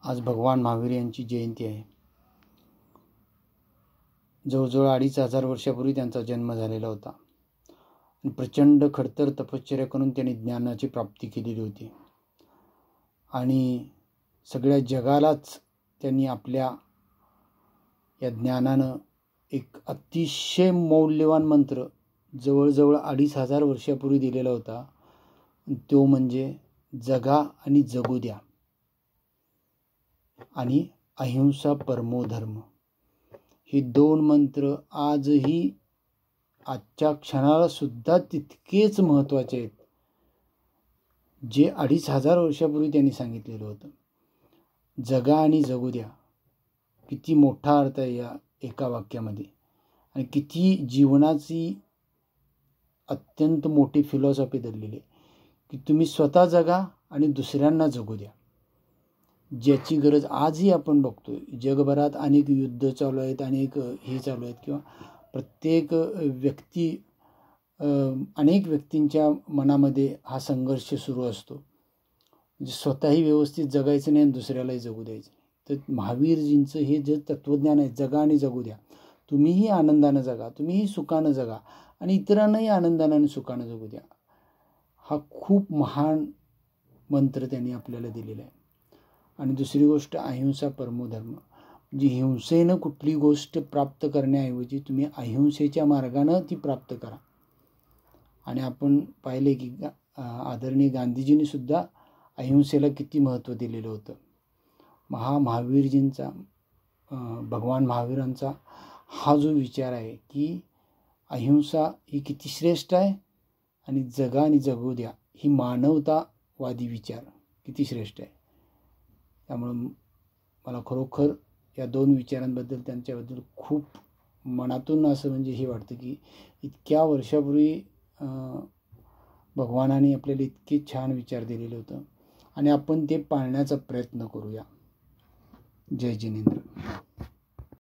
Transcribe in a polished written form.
आज भगवान महावीर यांची जयंती आहे. जवळजवळ 2500 वर्षापूर्वी त्यांचा जन्म झालेला होता. प्रचंड खडतर तपश्चर्या करून त्यांनी ज्ञानाची प्राप्ती केलेली होती आणि सगळ्या जगालाच त्यांनी आपल्या या ज्ञानानं एक अतिशय मौल्यवान मंत्र जवळजवळ 2500 वर्षापूर्वी दिलेला होता. तो म्हणजे जगा आणि जगू द्या आणि अहिंसा परमो धर्म. हे दोन मंत्र आजही आजच्या क्षणाला सुद्धा तितकेच महत्त्वाचे आहेत जे 2500 वर्षापूर्वी त्यांनी सांगितलेलं होतं. जगा आणि जगू द्या, किती मोठा अर्थ आहे या एका वाक्यामध्ये आणि किती जीवनाची अत्यंत मोठी फिलॉसॉफी दडलेली आहे की तुम्ही स्वतः जगा आणि दुसऱ्यांना जगू द्या. ज्याची गरज आजही आपण बघतोय. जगभरात अनेक युद्ध चालू आहेत, अनेक हे चालू आहेत किंवा प्रत्येक व्यक्ती अनेक व्यक्तींच्या मनामध्ये हा संघर्ष सुरू असतो. म्हणजे स्वतःही व्यवस्थित जगायचं नाही आणि दुसऱ्यालाही जगू द्यायचं नाही. तर महावीरजींचं हे जे तत्त्वज्ञान आहे, जगा आणि जगू द्या. तुम्हीही आनंदानं जगा, तुम्हीही सुखानं जगा आणि इतरांनाही आनंदानं आणि सुखानं जगू द्या. हा खूप महान मंत्र त्यांनी आपल्याला दिलेला आहे. आणि दुसरी गोष्ट अहिंसा परमो धर्म. म्हणजे हिंसेनं कुठली गोष्ट प्राप्त करण्याऐवजी तुम्ही अहिंसेच्या मार्गानं ती प्राप्त करा. आणि आपण पाहिले की आदरणीय गांधीजींनी सुद्धा अहिंसेला किती महत्त्व दिलेलं होतं. महावीरजींचा भगवान महावीरांचा हा जो विचार आहे की अहिंसा ही किती श्रेष्ठ आहे आणि जगा आणि जगू द्या ही मानवतावादी विचार किती श्रेष्ठ आहे. त्यामुळं मला खरोखर या दोन विचारांबद्दल त्यांच्याबद्दल खूप मनातून असं म्हणजे हे वाटतं की इतक्या वर्षापूर्वी भगवानाने आपल्याला इतके छान विचार दिलेले होतं आणि आपण ते पाळण्याचा प्रयत्न करूया. जय जिनेंद्र.